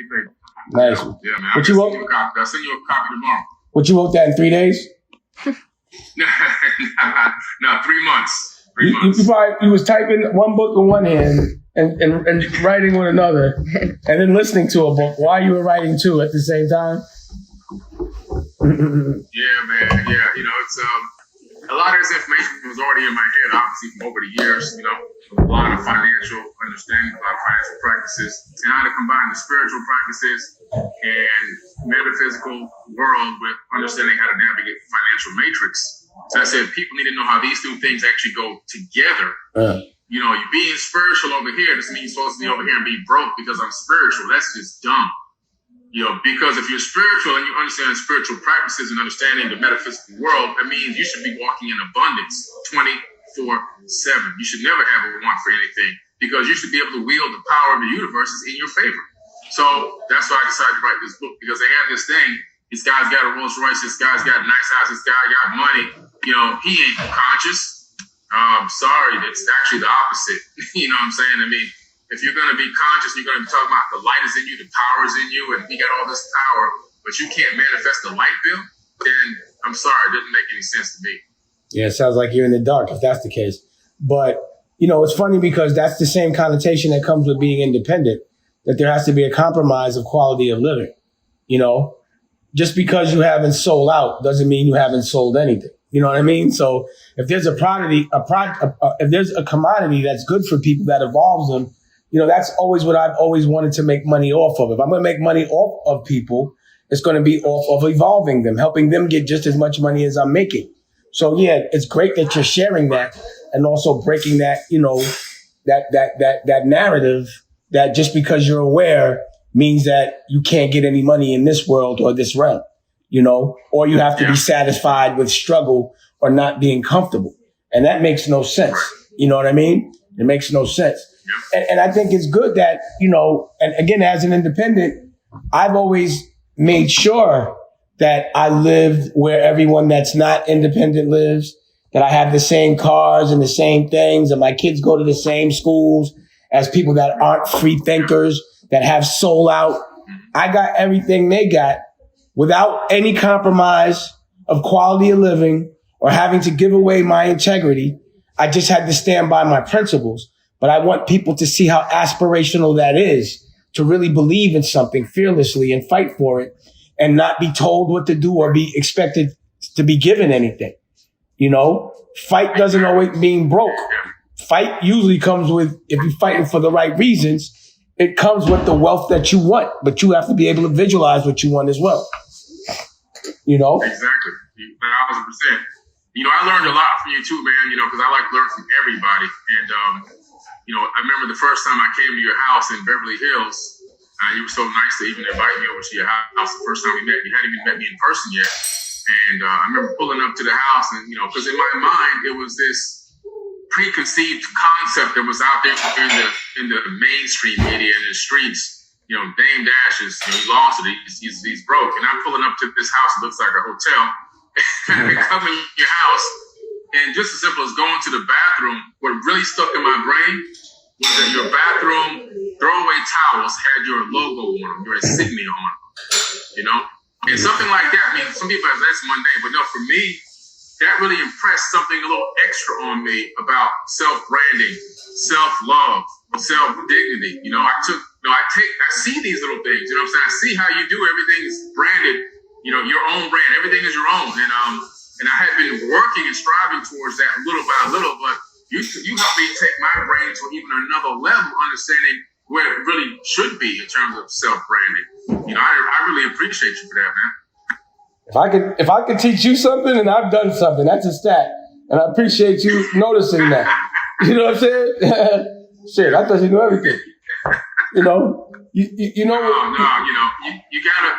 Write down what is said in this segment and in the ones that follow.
you think? Nice. Yeah, man. I'll send you a copy tomorrow. What, you wrote that in 3 days? No, 3 months. You was typing one book in one hand and writing with another, and then listening to a book while you were writing two at the same time. Yeah, man. Yeah, it's a lot of this information was already in my head, obviously, from over the years. A lot of financial understanding, a lot of financial practices, and how to combine the spiritual practices and metaphysical world with understanding how to navigate the financial matrix. So I said people need to know how these two things actually go together. You being spiritual over here doesn't mean you're supposed to be over here and be broke because I'm spiritual. That's just dumb. Because if you're spiritual and you understand spiritual practices and understanding the metaphysical world, that means you should be walking in abundance 24/7. You should never have a want for anything because you should be able to wield the power of the universe in your favor. So that's why I decided to write this book, because they have this thing. This guy's got a Rolls Royce. This guy's got a nice house. This guy got money. He ain't conscious. Sorry, it's actually the opposite. You know what I'm saying? I mean, if you're going to be conscious, you're going to be talking about the light is in you, the power is in you, and you got all this power, but you can't manifest the light bill, then I'm sorry, it doesn't make any sense to me. Yeah, it sounds like you're in the dark if that's the case. But, it's funny because that's the same connotation that comes with being independent, that there has to be a compromise of quality of living. Just because you haven't sold out doesn't mean you haven't sold anything. You know what I mean? So if there's if there's a commodity that's good for people that evolves them, that's always what I've always wanted to make money off of. If I'm going to make money off of people, it's going to be off of evolving them, helping them get just as much money as I'm making. So yeah, it's great that you're sharing that and also breaking that, that narrative that just because you're aware means that you can't get any money in this world or this realm, or you have to be satisfied with struggle or not being comfortable. And that makes no sense. You know what I mean? It makes no sense. And I think it's good that, and again, as an independent, I've always made sure that I live where everyone that's not independent lives, that I have the same cars and the same things, and my kids go to the same schools as people that aren't free thinkers, that have soul out. I got everything they got without any compromise of quality of living or having to give away my integrity. I just had to stand by my principles. But I want people to see how aspirational that is, to really believe in something fearlessly and fight for it and not be told what to do or be expected to be given anything. Fight doesn't always mean broke. Fight usually comes with, if you're fighting for the right reasons, it comes with the wealth that you want, but you have to be able to visualize what you want as well. Exactly. 1,000%. I learned a lot from you too, man, because I like to learn from everybody. And, I remember the first time I came to your house in Beverly Hills, you were so nice to even invite me over to your house the first time we met. You hadn't even met me in person yet. And I remember pulling up to the house and, because in my mind, it was this preconceived concept that was out there in the mainstream media and the streets. Dame Dash is, he lost it. He's broke. And I'm pulling up to this house. It looks like a hotel. And I come in your house. And just as simple as going to the bathroom, what really stuck in my brain was that your bathroom throwaway towels had your logo on them, your insignia on them, And something like that, I mean, some people have that's mundane, but no, for me, that really impressed something a little extra on me about self-branding, self-love, self-dignity. I see these little things, I'm saying? I see how you do everything's branded, your own brand. Everything is your own. And I had been working and striving towards that little by little, but you helped me take my brain to even another level, understanding where it really should be in terms of self-branding. I really appreciate you for that, man. If I could teach you something and I've done something, that's a stat. And I appreciate you noticing that. You know what I'm saying? Shit, I thought you knew everything. You know? You know. You gotta,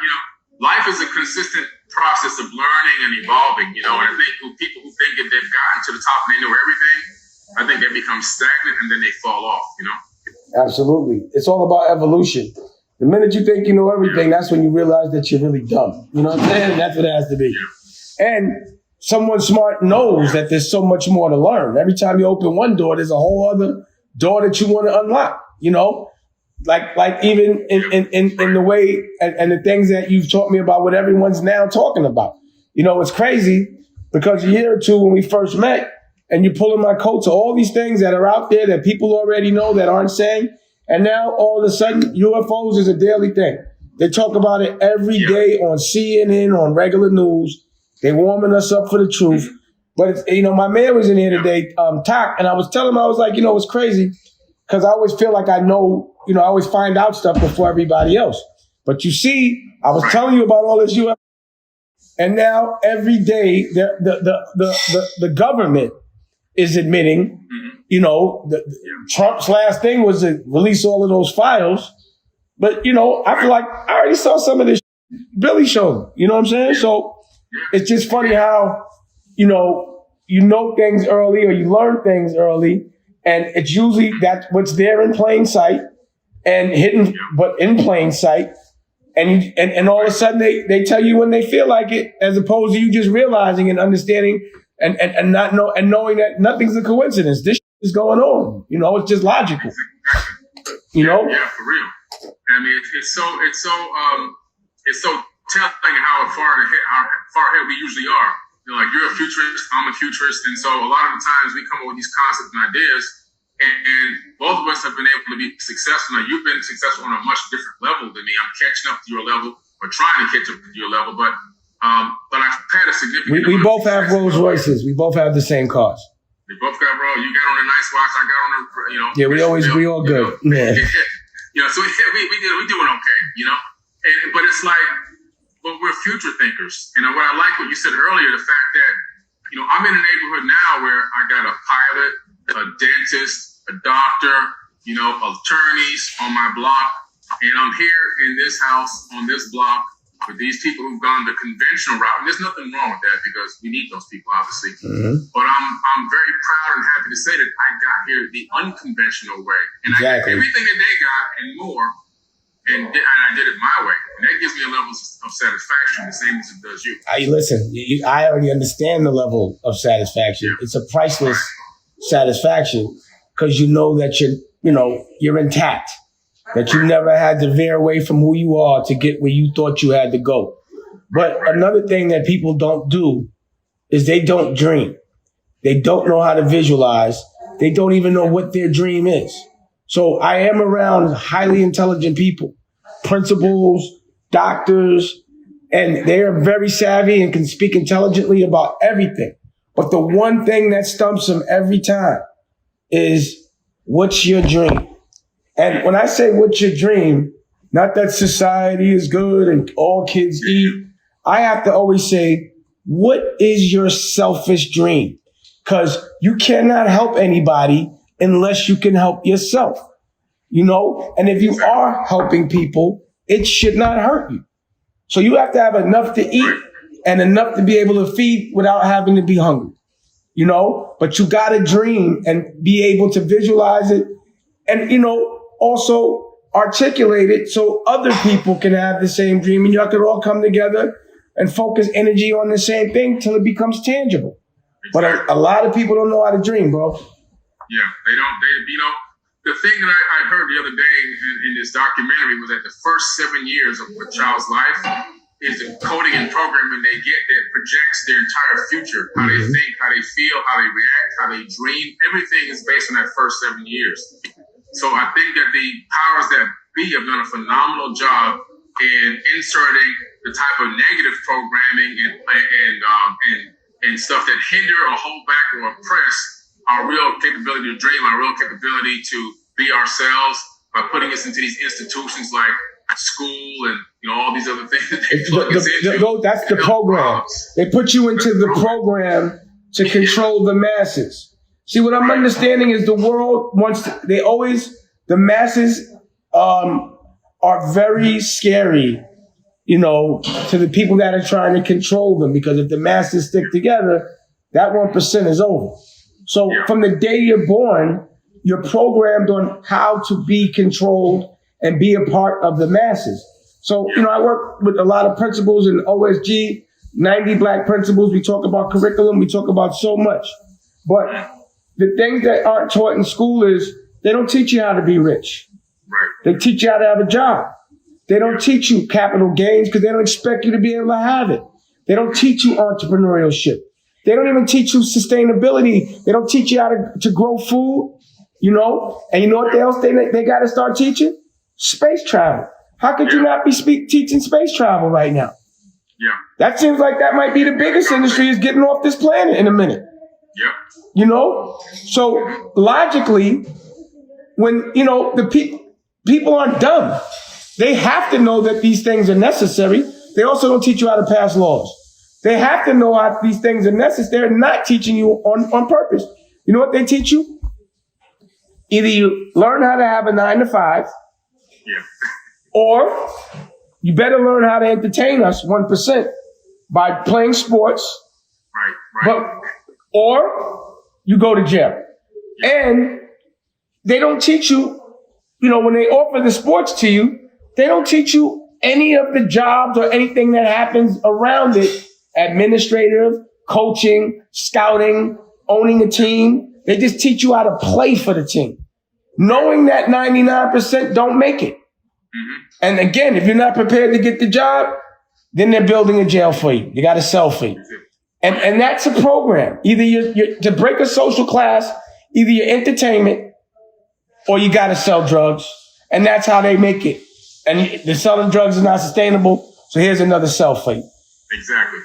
life is a consistent process of learning and evolving, and I think people who think that they've gotten to the top and they know everything, I think they become stagnant and then they fall off, Absolutely. It's all about evolution. The minute you think you know everything, that's when you realize that you're really dumb. You know what I'm saying? That's what it has to be. Yeah. And someone smart knows that there's so much more to learn. Every time you open one door, there's a whole other door that you want to unlock, Like even in the way and the things that you've taught me about what everyone's now talking about. You know, it's crazy because a year or two when we first met and you're pulling my coat to all these things that are out there that people already know that aren't saying. And now all of a sudden UFOs is a daily thing. They talk about it every day on CNN, on regular news. They warming us up for the truth. But, it's, you know, my man was in here today, Tak, and I was telling him, I was like, you know, it's crazy because I always feel like I know, you know, I always find out stuff before everybody else. But you see, I was telling you about all this UFO, and now every day the government is admitting, you know, Trump's last thing was to release all of those files. But, you know, I feel like I already saw some of this Billy show. You know what I'm saying? So it's just funny how, you know things early or you learn things early. And it's usually that's what's there in plain sight and hidden, but in plain sight. And all of a sudden they tell you when they feel like it, as opposed to you just realizing and understanding and knowing that nothing's a coincidence. This is going on. You know, it's just logical. You know? Yeah, for real. I mean, it's so telling how far ahead we usually are. You know, like you're a futurist, I'm a futurist, and so a lot of the times we come up with these concepts and ideas, and both of us have been able to be successful. Now, you've been successful on a much different level than me. I'm catching up to your level, or trying to catch up to your level, but I've had a significant. We both have Rolls Royces. We both have the same cars. We both got You got on a nice watch. I got on a, you know. Yeah, we all good. Yeah. You know, so we doing okay. You know, but it's like. But we're future thinkers. And what I like what you said earlier, the fact that, you know, I'm in a neighborhood now where I got a pilot, a dentist, a doctor, you know, attorneys on my block. And I'm here in this house on this block with these people who've gone the conventional route. And there's nothing wrong with that because we need those people, obviously. But I'm very proud and happy to say that I got here the unconventional way. And I got everything that they got and more. And I did it my way. And that gives me a level of satisfaction, the same as it does you. Listen, I already understand the level of satisfaction. It's a priceless satisfaction because you know that you're intact, that you never had to veer away from who you are to get where you thought you had to go. But another thing that people don't do is they don't dream. They don't know how to visualize. They don't even know what their dream is. So I am around highly intelligent people, principals, doctors, and they are very savvy and can speak intelligently about everything. But the one thing that stumps them every time is, what's your dream? And when I say what's your dream, not that society is good and all kids eat. I have to always say, what is your selfish dream? Because you cannot help anybody unless you can help yourself, you know? And if you are helping people, it should not hurt you. So you have to have enough to eat and enough to be able to feed without having to be hungry, you know? But you got to dream and be able to visualize it and, you know, also articulate it so other people can have the same dream and y'all can all come together and focus energy on the same thing till it becomes tangible. But a lot of people don't know how to dream, bro. Yeah, they don't. You know, the thing that I heard the other day in this documentary was that the first 7 years of a child's life is the coding and programming they get that projects their entire future. How they think, how they feel, how they react, how they dream. Everything is based on that first 7 years. So I think that the powers that be have done a phenomenal job in inserting the type of negative programming and stuff that hinder or hold back or oppress our real capability to dream, our real capability to be ourselves by putting us into these institutions like school and, you know, all these other things that they plug us into. That's the program. They put you into the program to control the masses. See, what I'm understanding is the world wants to, the masses are very scary, you know, to the people that are trying to control them, because if the masses stick together, that 1% is over. So from the day you're born, you're programmed on how to be controlled and be a part of the masses. So, you know, I work with a lot of principals in OSG, 90 black principals. We talk about curriculum. We talk about so much. But the things that aren't taught in school is they don't teach you how to be rich. Right. They teach you how to have a job. They don't teach you capital gains because they don't expect you to be able to have it. They don't teach you entrepreneurship. They don't even teach you sustainability. They don't teach you how to grow food, you know? And you know what else they got to start teaching? Space travel. How could you not be teaching space travel right now? Yeah. That seems like that might be the biggest industry is getting off this planet in a minute. Yeah. You know? So logically, when, you know, the people aren't dumb. They have to know that these things are necessary. They also don't teach you how to pass laws. They have to know how these things are necessary. They're not teaching you on purpose. You know what they teach you? Either you learn how to have a 9 to 5, or you better learn how to entertain us 1% by playing sports. Right. Or you go to jail. And they don't teach you, you know, when they offer the sports to you, they don't teach you any of the jobs or anything that happens around it. Administrative, coaching, scouting, owning a team. They just teach you how to play for the team. Knowing that 99% don't make it. Mm-hmm. And again, if you're not prepared to get the job, then they're building a jail for you. You got a cell fee. And that's a program. Either you're to break a social class, either you're entertainment or you got to sell drugs. And that's how they make it. And the selling drugs is not sustainable. So here's another cell fee. Exactly.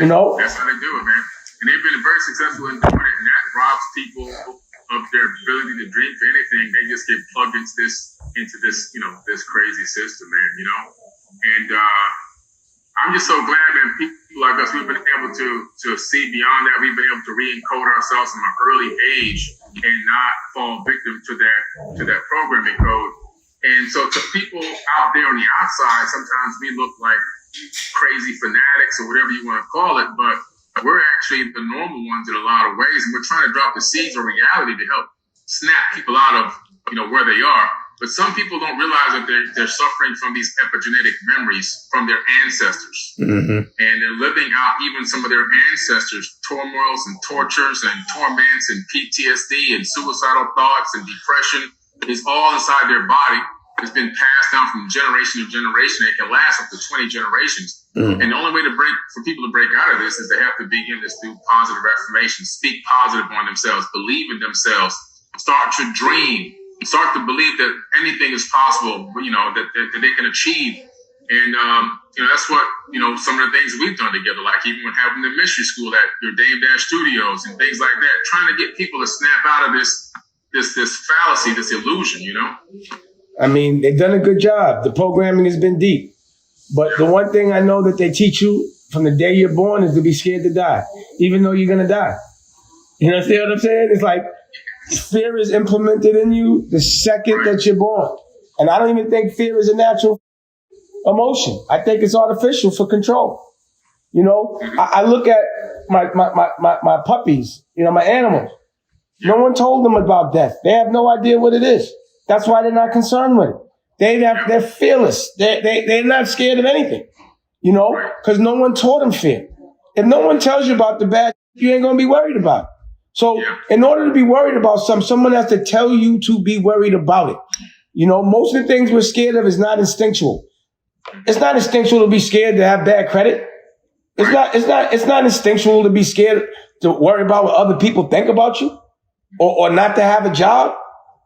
You know? That's how they do it, man. And they've been very successful in doing it, and that robs people of their ability to dream for anything. They just get plugged into this, you know, this crazy system, man, you know? And I'm just so glad, man, people like us, we've been able to see beyond that. We've been able to re-encode ourselves from an early age and not fall victim to that programming code. And so to people out there on the outside, sometimes we look like crazy fanatics or whatever you want to call it, but we're actually the normal ones in a lot of ways, and we're trying to drop the seeds of reality to help snap people out of, you know, where they are. But some people don't realize that they're suffering from these epigenetic memories from their ancestors. Mm-hmm. And they're living out even some of their ancestors' turmoils and tortures and torments and PTSD and suicidal thoughts and depression is all inside their body. It's been passed down from generation to generation. It can last up to 20 generations. Mm. And the only way for people to break out of this is they have to begin this through positive affirmations, speak positive on themselves, believe in themselves, start to dream, start to believe that anything is possible, you know, that they can achieve. And, you know, that's what, you know, some of the things we've done together, like even with having the mystery school at your Dame Dash Studios and things like that, trying to get people to snap out of this fallacy, this illusion, you know? I mean, they've done a good job. The programming has been deep. But the one thing I know that they teach you from the day you're born is to be scared to die, even though you're going to die. You understand what I'm saying? It's like fear is implemented in you the second that you're born. And I don't even think fear is a natural emotion. I think it's artificial for control. You know, I look at my puppies, you know, my animals. No one told them about death. They have no idea what it is. That's why they're not concerned with it. They're fearless. They're not scared of anything, you know, because no one taught them fear. If no one tells you about the bad, you ain't going to be worried about it. So in order to be worried about something, someone has to tell you to be worried about it. You know, most of the things we're scared of is not instinctual. It's not instinctual to be scared to have bad credit. It's not instinctual to be scared to worry about what other people think about you or not to have a job.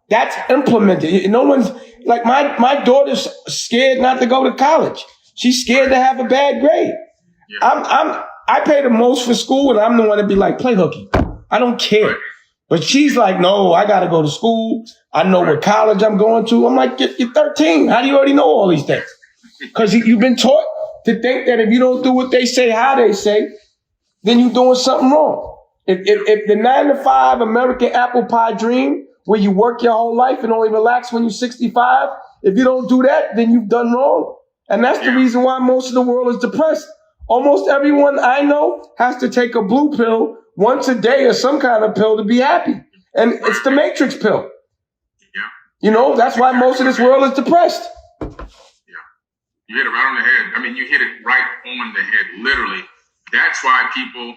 That's implemented. No one's like my daughter's scared not to go to college. She's scared to have a bad grade. I pay the most for school, and I'm the one to be like, play hooky. I don't care. But she's like, no, I got to go to school. I know what college I'm going to. I'm like, you're 13. How do you already know all these things? Because you've been taught to think that if you don't do what they say, how they say, then you're doing something wrong. If the 9 to 5 American apple pie dream, where you work your whole life and only relax when you're 65, if you don't do that, then you've done wrong. And that's the reason why most of the world is depressed. Almost everyone I know has to take a blue pill once a day or some kind of pill to be happy. And it's the matrix pill. You know, that's why most of this world is depressed. You hit it right on the head. I mean, you hit it right on the head, literally. That's why people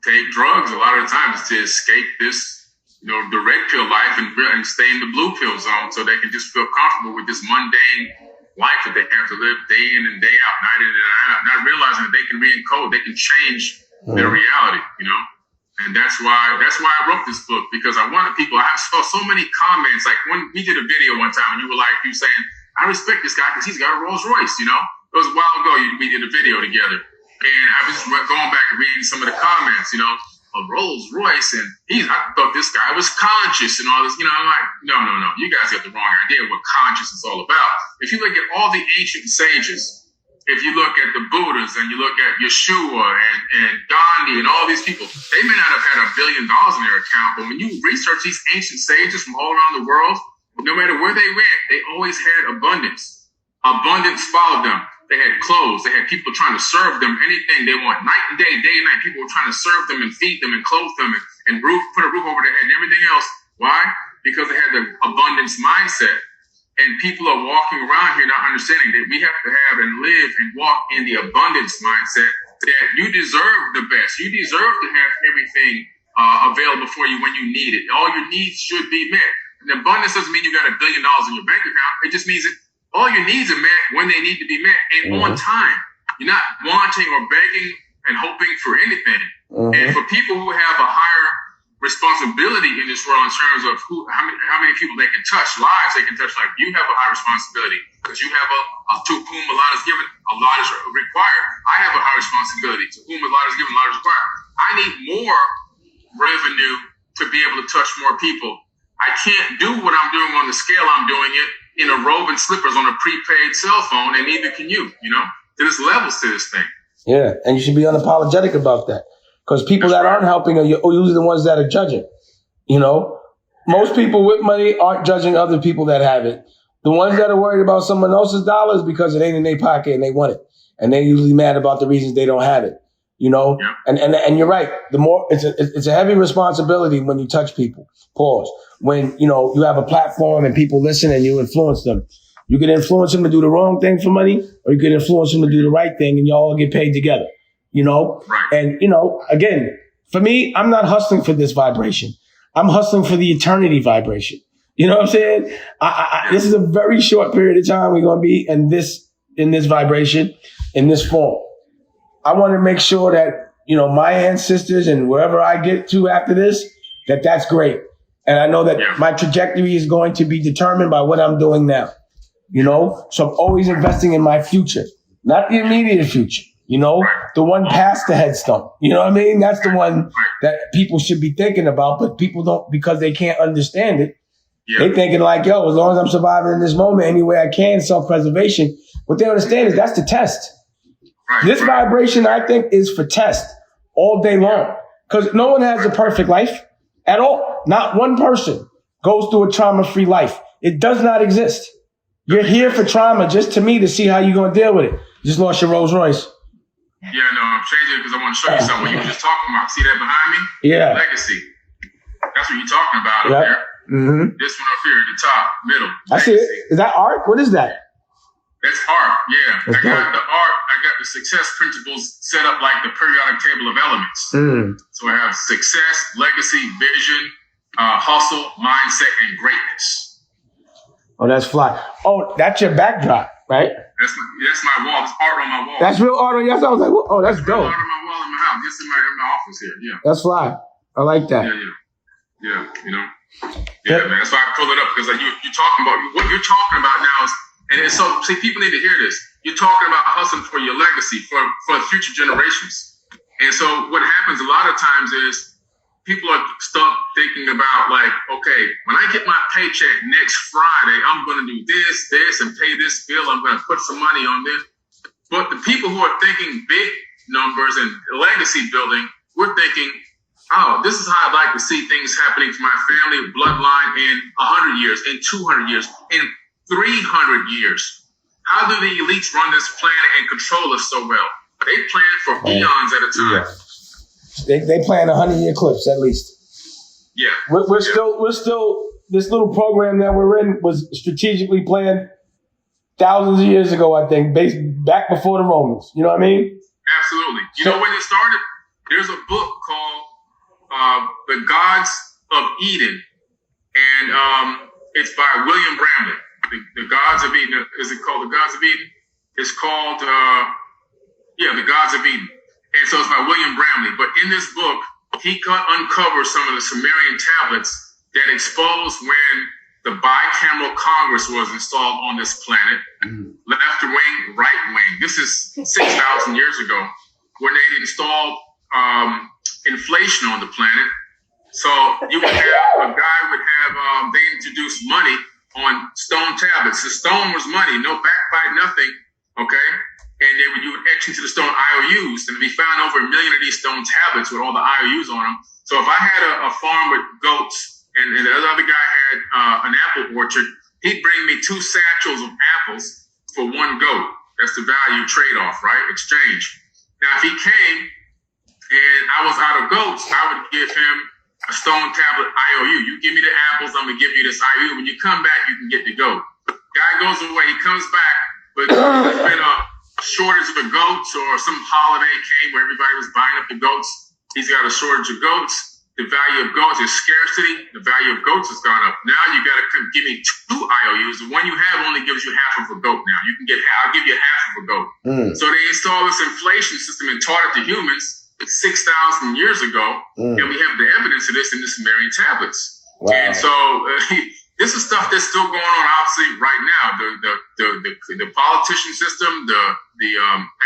take drugs a lot of the times to escape this the red pill life and stay in the blue pill zone so they can just feel comfortable with this mundane life that they have to live day in and day out, night in and night out, not realizing that they can re-encode, they can change their reality, And that's why I wrote this book, because I wanted people. I saw so many comments. Like when we did a video one time, and you were saying, "I respect this guy because he's got a Rolls Royce." It was a while ago. We did a video together, and I was going back and reading some of the comments. A Rolls Royce, and I thought this guy was conscious and all this. I'm like, no. You guys got the wrong idea of what conscious is all about. If you look at all the ancient sages. If you look at the Buddhas and you look at Yeshua and Gandhi and all these people, they may not have had $1 billion in their account, but when you research these ancient sages from all around the world, no matter where they went, they always had abundance. Abundance followed them. They had clothes. They had people trying to serve them anything they want. Night and day and night, people were trying to serve them and feed them and clothe them and put a roof over their head and everything else. Why? Because they had the abundance mindset. And people are walking around here not understanding that we have to have and live and walk in the abundance mindset that you deserve the best. You deserve to have everything available for you when you need it. All your needs should be met. And abundance doesn't mean you got $1 billion in your bank account. It just means that all your needs are met when they need to be met and on time. You're not wanting or begging and hoping for anything. And for people who have a higher responsibility in this world in terms of how many people they can touch, lives they can touch, like you have a high responsibility because you have to whom a lot is given, a lot is required. I have a high responsibility. To whom a lot is given, a lot is required. I need more revenue to be able to touch more people. I can't do what I'm doing on the scale I'm doing it in a robe and slippers on a prepaid cell phone, and neither can you. There's levels to this thing. Yeah, and you should be unapologetic about that. Because people that aren't helping are usually the ones that are judging. Most people with money aren't judging other people that have it. The ones that are worried about someone else's dollars because it ain't in their pocket and they want it. And they're usually mad about the reasons they don't have it. Yeah. And you're right. The more it's a heavy responsibility when you touch people. Pause. When, you have a platform and people listen and you influence them. You can influence them to do the wrong thing for money, or you can influence them to do the right thing and you all get paid together. Right. And, again, for me, I'm not hustling for this vibration. I'm hustling for the eternity vibration. You know what I'm saying? This is a very short period of time we're going to be in this vibration, in this form. I want to make sure that, my ancestors and wherever I get to after this, that's great. And I know that my trajectory is going to be determined by what I'm doing now. So I'm always investing in my future, not the immediate future. The one past the headstone. You know what I mean? That's the one that people should be thinking about, but people don't, because they can't understand it. They thinking like, as long as I'm surviving in this moment, any way I can, self-preservation. What they understand is that's the test. This vibration, I think, is for test all day long. Because no one has a perfect life at all. Not one person goes through a trauma-free life. It does not exist. You're here for trauma, just to me, to see how you're going to deal with it. You just lost your Rolls Royce. Yeah, no, I'm changing it because I want to show you something. What you were just talking about. See that behind me? Yeah. Legacy. That's what you're talking about up there. Mm-hmm. This one up here at the top, middle. I see it. Is that art? What is that? That's art, yeah. I got the art. I got the success principles set up like the periodic table of elements. So I have success, legacy, vision, hustle, mindset, and greatness. Oh, that's fly. Oh, that's your backdrop, right? That's my wall. It's art on my wall. That's real art on your house. I was like, oh, that's dope. Art on my wall in my house. This is in my office here. Yeah. That's fly. I like that. Yeah. Yeah, man. That's why I pull it up, because like you're talking about what you're talking about now is, and so see, people need to hear this. You're talking about hustling for your legacy for future generations. And so what happens a lot of times is people are stuck thinking about like, okay, when I get my paycheck next Friday, I'm going to do this, and pay this bill. I'm going to put some money on this. But the people who are thinking big numbers and legacy building, we're thinking, oh, this is how I'd like to see things happening to my family bloodline in 100 years, in 200 years, in 300 years. How do the elites run this planet and control us so well? They plan for eons at a time. Yeah. They plan 100-year clips at least. Yeah. We're still this little program that we're in was strategically planned thousands of years ago, I think, based back before the Romans. You know what I mean? Absolutely. You know when it started? There's a book called The Gods of Eden, and it's by William Bramlett. The Gods of Eden. Is it called The Gods of Eden? It's called, The Gods of Eden. And so it's by William Bramlett. But in this book, he uncovers some of the Sumerian tablets that expose when the bicameral Congress was installed on this planet. Left wing, right wing. This is 6,000 years ago, when they installed inflation on the planet. So you would have, a guy would have, they introduced money on stone tablets. The stone was money, no backed by nothing, okay? And you would etch into the stone IOUs, and we found over 1 million of these stone tablets with all the IOUs on them. So if I had a farm with goats, and the other guy had an apple orchard, he'd bring me 2 satchels of apples for 1 goat. That's the value trade-off, right? Exchange. Now, if he came and I was out of goats, I would give him a stone tablet IOU. You give me the apples, I'm going to give you this IOU. When you come back, you can get the goat. Guy goes away, he comes back, but there's been a shortage of the goats, or some holiday came where everybody was buying up the goats. He's got a shortage of goats. The value of goats is scarcity. The value of goats has gone up. Now you got to give me 2 IOUs. The one you have only gives you half of a goat now. You can get I'll give you half of a goat. So they installed this inflation system and taught it to humans 6,000 years ago, and we have the evidence of this in the Sumerian tablets. Wow. And so this is stuff that's still going on, obviously, right now. The politician system, the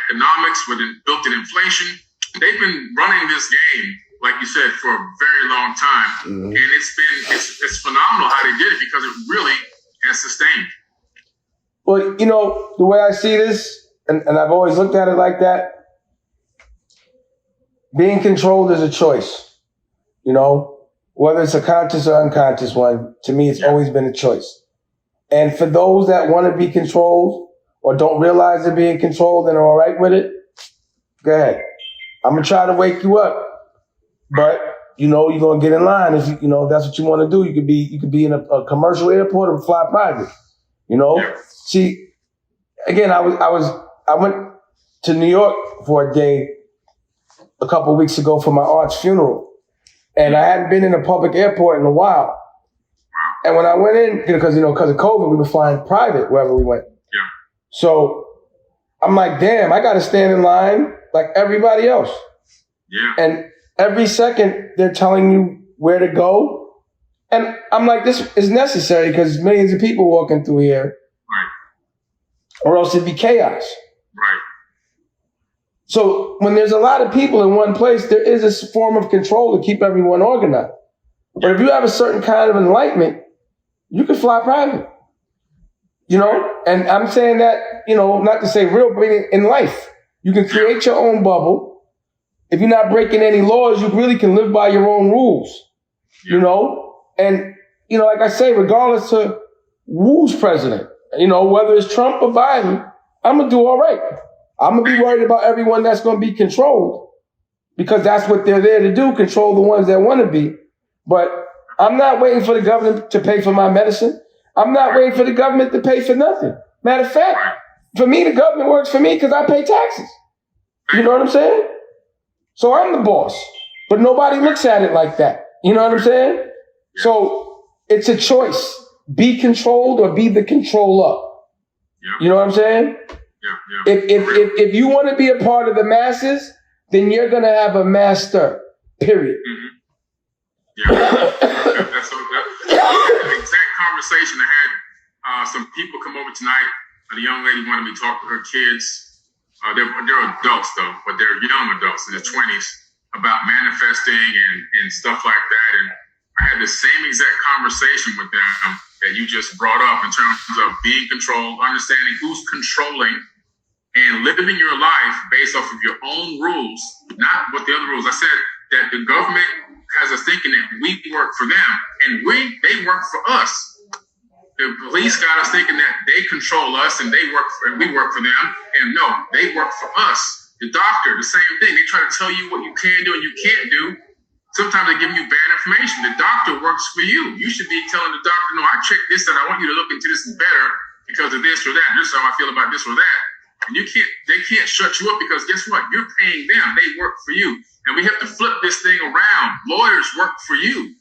economics with built-in inflation, they've been running this game, like you said, for a very long time, and it's phenomenal how they did it, because it really has sustained. Well, the way I see this, and I've always looked at it like that. Being controlled is a choice, whether it's a conscious or unconscious one. To me, it's always been a choice. And for those that want to be controlled or don't realize they're being controlled and are all right with it, go ahead. I'm going to try to wake you up. But, you're going to get in line if if that's what you want to do. You could be in a commercial airport or fly private, See, again, I went to New York for a day a couple of weeks ago for my aunt's funeral. And I hadn't been in a public airport in a while. And when I went in, because of COVID, we were flying private wherever we went. Yeah. So I'm like, damn, I got to stand in line like everybody else. Yeah. And every second they're telling you where to go. And I'm like, this is necessary because millions of people walking through here. Right. Or else it'd be chaos. Right. So when there's a lot of people in one place, there is a form of control to keep everyone organized. But if you have a certain kind of enlightenment, you can fly private. And I'm saying that, not to say real, but in life, you can create your own bubble. If you're not breaking any laws, you really can live by your own rules, And, like I say, regardless of who's president, whether it's Trump or Biden, I'm going to do all right. I'm going to be worried about everyone that's going to be controlled, because that's what they're there to do, control the ones that want to be. But I'm not waiting for the government to pay for my medicine. I'm not waiting for the government to pay for nothing. Matter of fact, for me, the government works for me because I pay taxes. You know what I'm saying? So I'm the boss, but nobody looks at it like that. You know what I'm saying? So it's a choice. Be controlled or be the controller. You know what I'm saying? If you want to be a part of the masses, then you're going to have a master, period. That's an exact conversation I had. Some people come over tonight. The young lady wanted me to talk to her kids. They're adults, though, but they're young adults in their 20s, about manifesting and stuff like that. And I had the same exact conversation with them that you just brought up in terms of being controlled, understanding who's controlling, and living your life based off of your own rules, not what the other rules. I said that the government has us thinking that we work for them, and they work for us. The police got us thinking that they control us and we work for them, and no, they work for us. The doctor, the same thing. They try to tell you what you can do and you can't do. Sometimes they're giving you bad information. The doctor works for you. You should be telling the doctor, no, I checked this and I want you to look into this better because of this or that. This is how I feel about this or that. And they can't shut you up, because guess what? You're paying them. They work for you. And we have to flip this thing around. Lawyers work for you.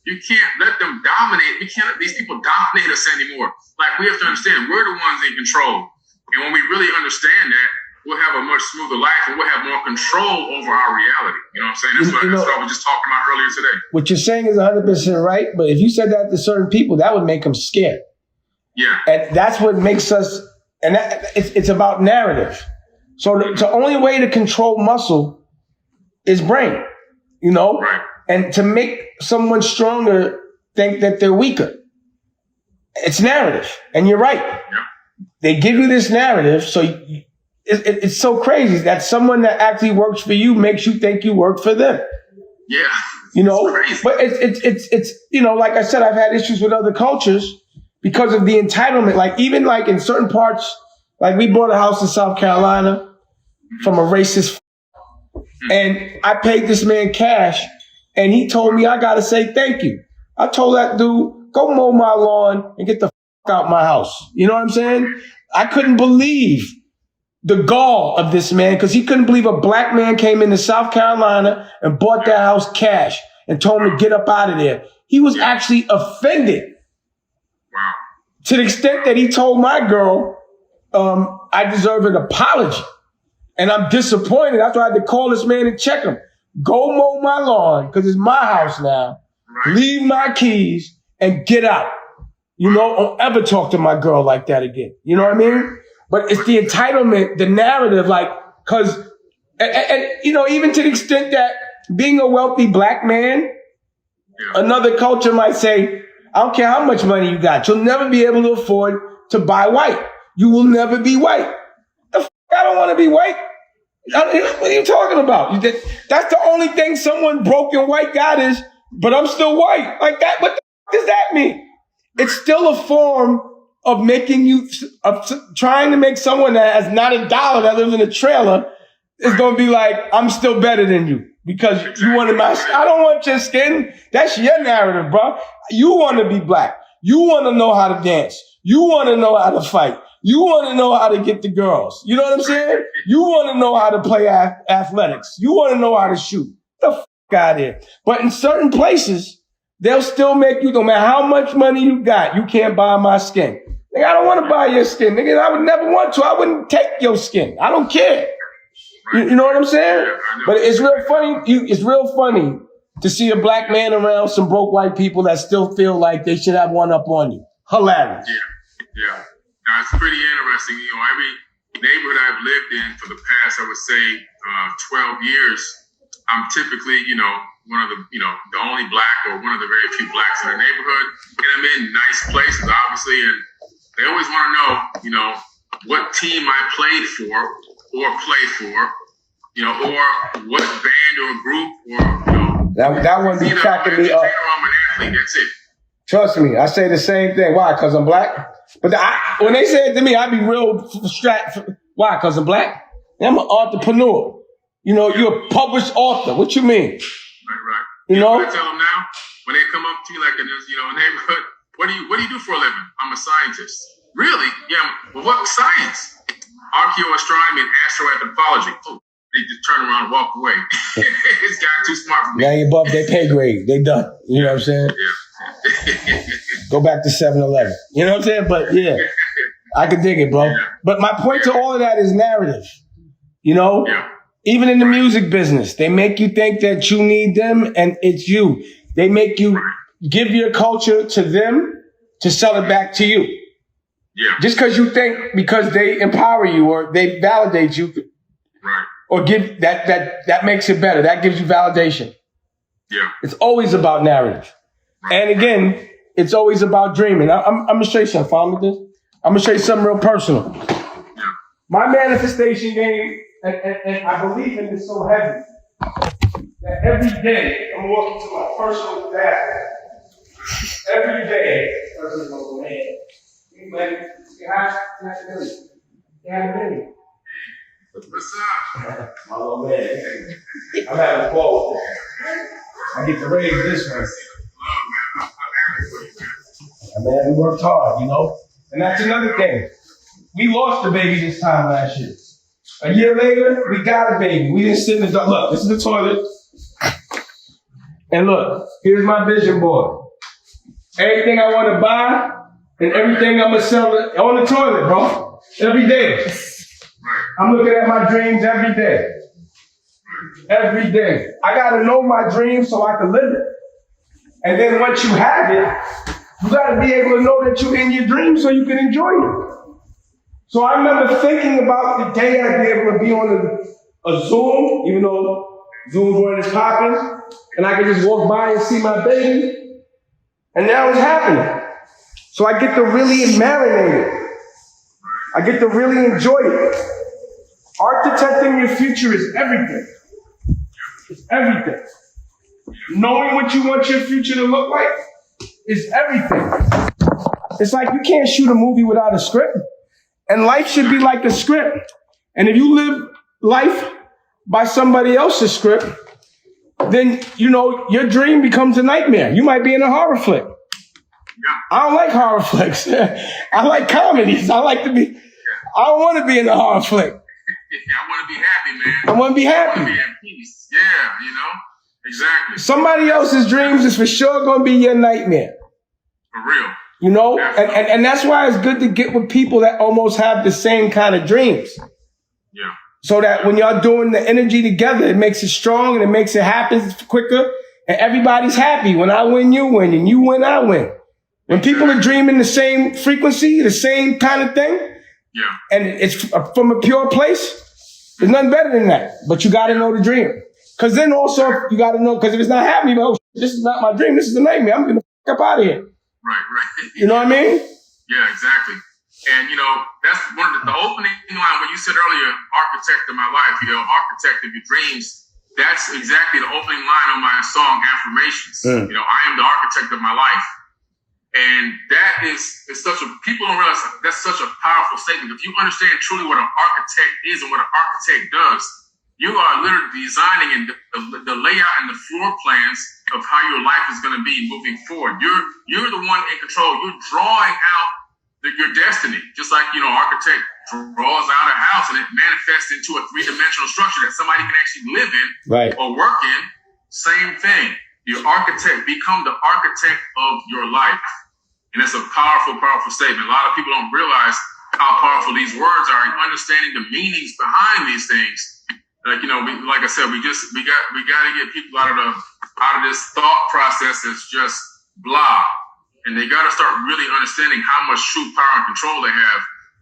You can't let them dominate. We can't let these people dominate us anymore. Like, we have to understand, we're the ones in control. And when we really understand that, we'll have a much smoother life and we'll have more control over our reality. You know what I'm saying? That's what I was just talking about earlier today. What you're saying is 100% right, but if you said that to certain people, that would make them scared. Yeah. And that's what makes us, and it's about narrative. So the only way to control muscle is brain, you know? Right. And to make someone stronger think that they're weaker. It's narrative. And you're right. Yeah. They give you this narrative, so it's so crazy that someone that actually works for you makes you think you work for them. Yeah. You know, crazy. But it's you know, like I said, I've had issues with other cultures because of the entitlement. Like, even like in certain parts, like we bought a house in South Carolina from a racist and I paid this man cash and he told me I got to say thank you. I told that dude, go mow my lawn and get the out my house. You know what I'm saying? I couldn't believe the gall of this man because he couldn't believe a black man came into South Carolina and bought that house cash and told him to get up out of there. He was actually offended. Wow. To the extent that he told my girl, I deserve an apology. And I'm disappointed. That's why I had to call this man and check him. Go mow my lawn because it's my house now. Right. Leave my keys and get out. You know, don't ever talk to my girl like that again. You know what I mean? But it's the entitlement, the narrative, like, because, and you know, even to the extent that being a wealthy black man, another culture might say, I don't care how much money you got, you'll never be able to afford to buy white. You will never be white. I don't want to be white. What are you talking about? That's the only thing someone broken white got is, but I'm still white. Like that, what the does that mean? It's still a form of making you, of trying to make someone that has not $1 that lives in a trailer is going to be like, I'm still better than you because you wanted my, I don't want your skin. That's your narrative, bro. You want to be black. You want to know how to dance. You want to know how to fight. You want to know how to get the girls. You know what I'm saying? You want to know how to play athletics. You want to know how to shoot. Get the fuck out of here. But in certain places, they'll still make you, no matter how much money you got, you can't buy my skin. Nigga, I don't want to buy your skin. Nigga, I would never want to. I wouldn't take your skin. I don't care. You know what I'm saying? But it's real funny. It's real funny to see a black man around some broke white people that still feel like they should have one up on you. Hilarious. Yeah. Now, it's pretty interesting. You know, every neighborhood I've lived in for the past, I would say, 12 years, I'm typically, you know, one of the, you know, the only black or one of the very few blacks in the neighborhood. And I'm in nice places, obviously, and they always want to know, you know, what team I played for or play for, you know, or what band or group or, you know. That one be cracking me up. Or I'm an athlete, that's it. Trust me, I say the same thing. Why? Because I'm black? But when they say it to me, I be real distracted. Why? Because I'm black? I'm an entrepreneur. You know, you're a published author. What you mean? Right. You know? I tell them now, when they come up to you like in this, you know, neighborhood, what do you do for a living? I'm a scientist. Really? Yeah. Well, what science? Archaeoastronomy and astroanthropology. Oh, they just turn around and walk away. This guy too smart for me. Now you're above their pay grade. They done. You know what I'm saying? Yeah. Go back to 7-Eleven. You know what I'm saying? But yeah, I can dig it, bro. Yeah. But my point to all of that is narrative. You know? Yeah. Even in the music business, they make you think that you need them and it's you. They make you give your culture to them to sell it back to you. Yeah. Just because you think, because they empower you or they validate you. Right. Or give that makes it better. That gives you validation. Yeah. It's always about narrative. Right. And again, it's always about dreaming. I'm going to show you something. Follow me with this? I'm going to show you something real personal. Yeah. My manifestation game, and I believe in this so heavy, that every day I'm walking to my personal bathroom. Every day, personal man. You have a baby. What's up? My little man. I'm having a ball with this. I get to raise this one. Man, we worked hard, you know? And that's another thing. We lost the baby this time last year. A year later, we got a baby. We didn't sit in the dark. Look, this is the toilet. And look, here's my vision board. Everything I want to buy and everything I'm going to sell on the toilet, bro. Every day. I'm looking at my dreams every day. Every day. I got to know my dreams so I can live it. And then once you have it, you got to be able to know that you're in your dreams so you can enjoy it. So I remember thinking about the day I'd be able to be on a Zoom, even though Zoom's when it's popping, and I could just walk by and see my baby. And now it's happening. So I get to really marinate it. I get to really enjoy it. Architecting your future is everything. It's everything. Knowing what you want your future to look like is everything. It's like you can't shoot a movie without a script. And life should be like a script. And if you live life by somebody else's script, then, you know, your dream becomes a nightmare. You might be in a horror flick. I don't like horror flicks. I like comedies. I don't want to be in a horror flick. I want to be happy, man. I want to be happy. I want to be at peace. Yeah, you know? Exactly. Somebody else's dreams is for sure going to be your nightmare. For real. You know? And that's why it's good to get with people that almost have the same kind of dreams. Yeah. So that when y'all doing the energy together, it makes it strong and it makes it happen quicker. And everybody's happy. When I win, you win. And you win, I win. When people are dreaming the same frequency, the same kind of thing, and it's from a pure place, there's nothing better than that. But you got to know the dream. Because then also, you got to know, because if it's not happening, oh, this is not my dream, this is a nightmare, I'm going to f*** up out of here. Right. You know what I mean? Yeah, exactly. And, you know, that's one of the opening line when you said earlier, architect of my life, you know, architect of your dreams. That's exactly the opening line on my song, Affirmations. You know, I am the architect of my life. And that is such a, people don't realize that's such a powerful statement. If you understand truly what an architect is and what an architect does, you are literally designing the layout and the floor plans of how your life is going to be moving forward. You're the one in control. You're drawing out your destiny. Just like, you know, architect draws out a house and it manifests into a three-dimensional structure that somebody can actually live in or work in. Same thing. Your architect, become the architect of your life. And that's a powerful, powerful statement. A lot of people don't realize how powerful these words are and understanding the meanings behind these things. Like, you know, like I said, we got to get people out of this thought process that's just blah. And they got to start really understanding how much true power and control they have.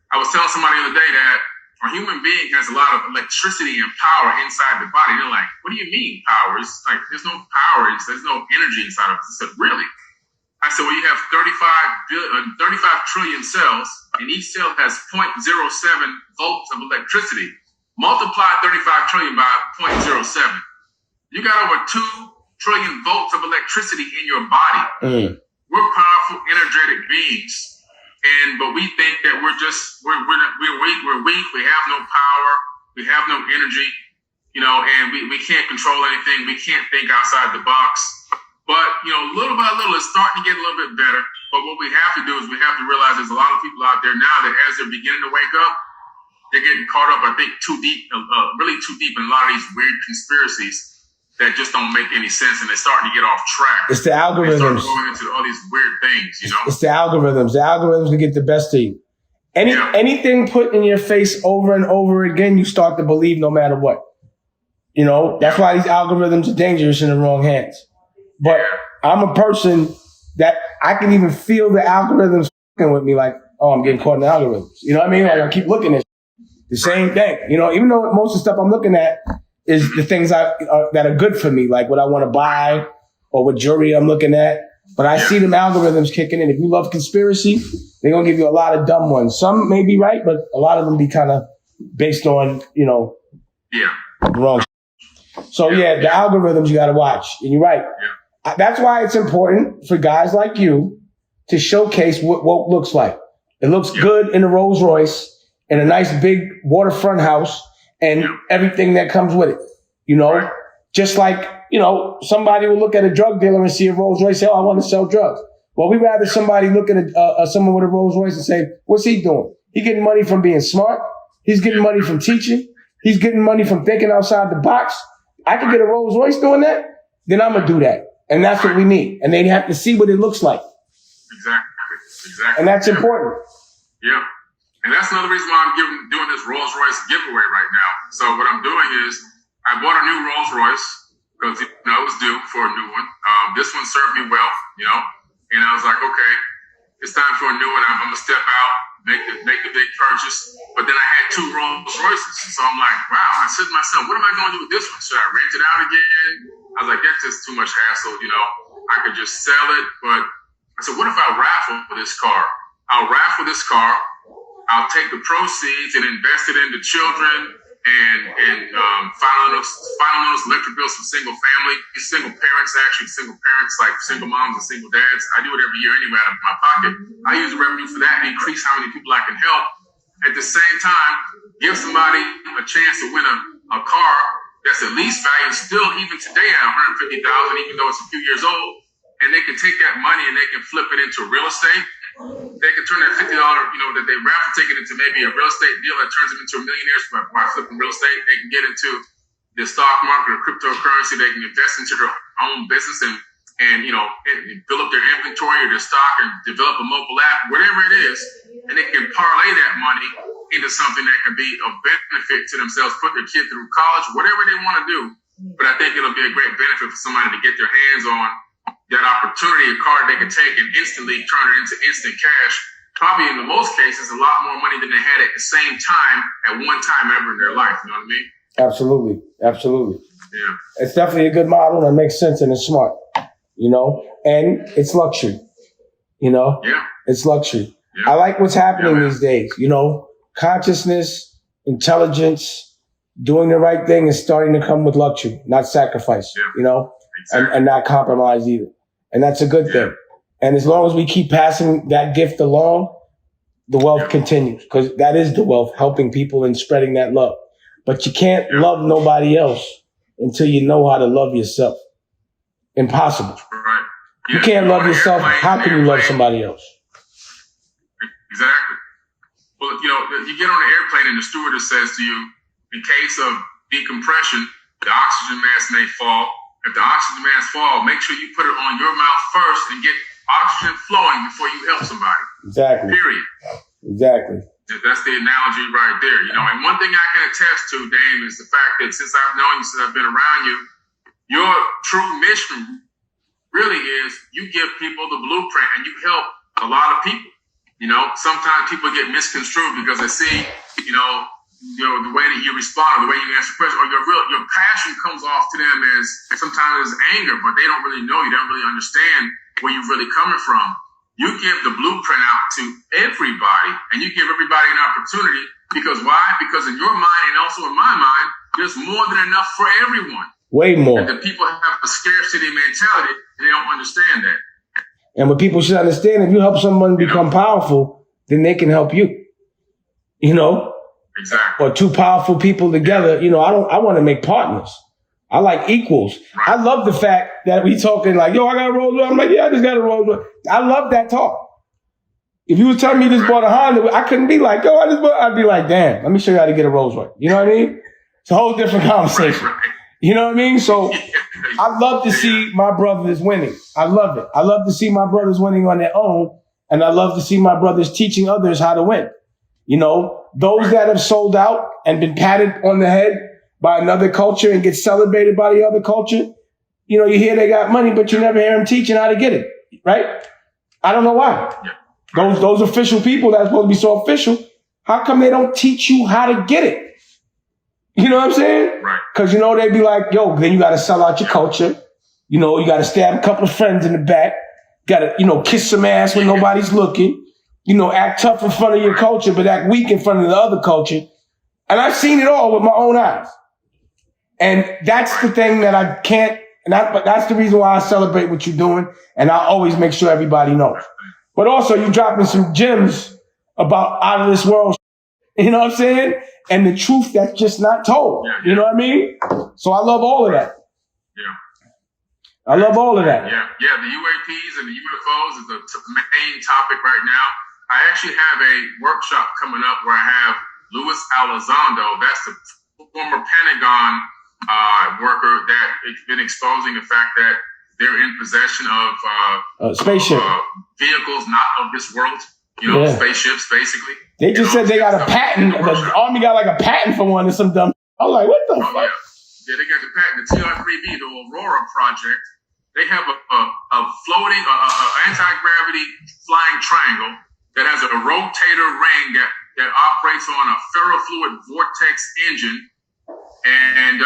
I was telling somebody the other day that a human being has a lot of electricity and power inside the body. They're like, what do you mean power? It's like, there's no power. There's no energy inside of it. I said, really? I said, well, you have 35 trillion cells, and each cell has 0.07 volts of electricity. Multiply 35 trillion by 0.07. You got over 2 trillion volts of electricity in your body. We're powerful, energetic beings. But we think that we're weak, we have no power, we have no energy, you know, and we can't control anything, we can't think outside the box. But, you know, little by little, it's starting to get a little bit better. But what we have to do is we have to realize there's a lot of people out there now that as they're beginning to wake up, they're getting caught up, I think, really too deep in a lot of these weird conspiracies that just don't make any sense, and they're starting to get off track. It's the algorithms. They start going into all these weird things, you know? It's the algorithms. The algorithms will get the best of you. Anything put in your face over and over again, you start to believe no matter what. You know, that's why these algorithms are dangerous in the wrong hands. But I'm a person that I can even feel the algorithms fucking with me, like, oh, I'm getting caught in the algorithms. You know what I mean? Like, I keep looking at the same thing. You know, even though most of the stuff I'm looking at is the things that are good for me, like what I want to buy or what jewelry I'm looking at. But I see them algorithms kicking in. If you love conspiracy, they're going to give you a lot of dumb ones. Some may be right, but a lot of them be kind of based on, you know, wrong. So, the algorithms you got to watch. And you're right. That's why it's important for guys like you to showcase what looks like. It looks good in a Rolls Royce, in a nice big waterfront house, and everything that comes with it. You know, just like, you know, somebody will look at a drug dealer and see a Rolls Royce and say, oh, I want to sell drugs. Well, we'd rather somebody look at someone with a Rolls Royce and say, what's he doing? He's getting money from being smart. He's getting money from teaching. He's getting money from thinking outside the box. I can get a Rolls Royce doing that, then I'm going to do that. And that's what we need. And they have to see what it looks like. Exactly. And that's important. Yeah. And that's another reason why I'm doing this Rolls Royce giveaway right now. So what I'm doing is I bought a new Rolls Royce because it was due for a new one. This one served me well, and I was like, okay, it's time for a new one. I'm gonna step out, make the big purchase. But then I had two Rolls Royces, so I'm like, wow. I said to myself, what am I gonna do with this one? Should I rent it out again? I was like, that's just too much hassle. I could just sell it. But I said, what if I raffle this car? I'll raffle this car. I'll take the proceeds and invest it into children and file those electric bills for single parents, like single moms and single dads. I do it every year anyway out of my pocket. I use the revenue for that and increase how many people I can help. At the same time, give somebody a chance to win a car that's at least valued still even today at $150,000, even though it's a few years old. And they can take that money and they can flip it into real estate. They can turn that $50, that they raffle ticket into maybe a real estate deal that turns them into millionaires by flipping real estate. They can get into the stock market or cryptocurrency. They can invest into their own business and build up their inventory or their stock and develop a mobile app, whatever it is. And they can parlay that money into something that can be of benefit to themselves, put their kid through college, whatever they want to do. But I think it'll be a great benefit for somebody to get their hands on that opportunity, a card they can take and instantly turn it into instant cash. Probably in the most cases, a lot more money than they had at the same time at one time ever in their life. You know what I mean? Absolutely. Yeah. It's definitely a good model and makes sense and it's smart, and it's luxury, Yeah. It's luxury. Yeah. I like what's happening these days, consciousness, intelligence, doing the right thing is starting to come with luxury, not sacrifice, Exactly. and not compromise either. And that's a good thing. And as long as we keep passing that gift along, the wealth continues, because that is the wealth, helping people and spreading that love. But you can't love nobody else until you know how to love yourself. Impossible. Right. You can't love yourself. How can you love somebody else? Exactly. Well, you get on an airplane and the stewardess says to you, in case of decompression, the oxygen mask may fall. If the oxygen mask falls, make sure you put it on your mouth first and get oxygen flowing before you help somebody. Exactly. Period. Exactly. That's the analogy right there. And one thing I can attest to, Dame, is the fact that since I've known you, since I've been around you, your true mission really is you give people the blueprint and you help a lot of people. Sometimes people get misconstrued because they see, the way that you respond or the way you answer questions, or your passion comes off to them as sometimes as anger, but they don't really know you. They don't really understand where you're really coming from. You give the blueprint out to everybody, and you give everybody an opportunity. Because why? Because in your mind and also in my mind, there's more than enough for everyone. Way more. And the people have a scarcity mentality. They don't understand that. And what people should understand, if you help someone become powerful, then they can help you. Exactly. Or two powerful people together. I want to make partners. I like equals. Right. I love the fact that we talking like, yo, I got a Rolls Royce. I'm like, yeah, I just got a Rolls Royce. I love that talk. If you were telling me you just bought a Honda, I couldn't be like, yo, I'd be like, damn, let me show you how to get a Rolls Royce. You know what I mean? It's a whole different conversation. Right. You know what I mean? So I love to see my brothers winning. I love it. I love to see my brothers winning on their own. And I love to see my brothers teaching others how to win. Those that have sold out and been patted on the head by another culture and get celebrated by the other culture, you hear they got money, but you never hear them teaching how to get it, right? I don't know why. Those official people that's supposed to be so official, how come they don't teach you how to get it? You know what I'm saying? Right. Because, they'd be like, yo, then you got to sell out your culture. You got to stab a couple of friends in the back. Got to, kiss some ass when nobody's looking. Act tough in front of your culture, but act weak in front of the other culture. And I've seen it all with my own eyes. And that's the thing that I can't, but that's the reason why I celebrate what you're doing. And I always make sure everybody knows. But also you're dropping some gems about out of this world. You know what I'm saying? And the truth that's just not told. You know what I mean? So I love all of that. Yeah. I love all of that. Yeah. The UAPs and the UFOs is the main topic right now. I actually have a workshop coming up where I have Luis Elizondo. That's the former Pentagon worker that has been exposing the fact that they're in possession of spaceship vehicles not of this world. Spaceships, basically. They just said they got a patent. The Army got like a patent for one or some dumb. I'm like, what the fuck? Yeah, they got the patent. The TR-3B, the Aurora project. They have a floating, anti-gravity flying triangle that has a rotator ring that operates on a ferrofluid vortex engine, and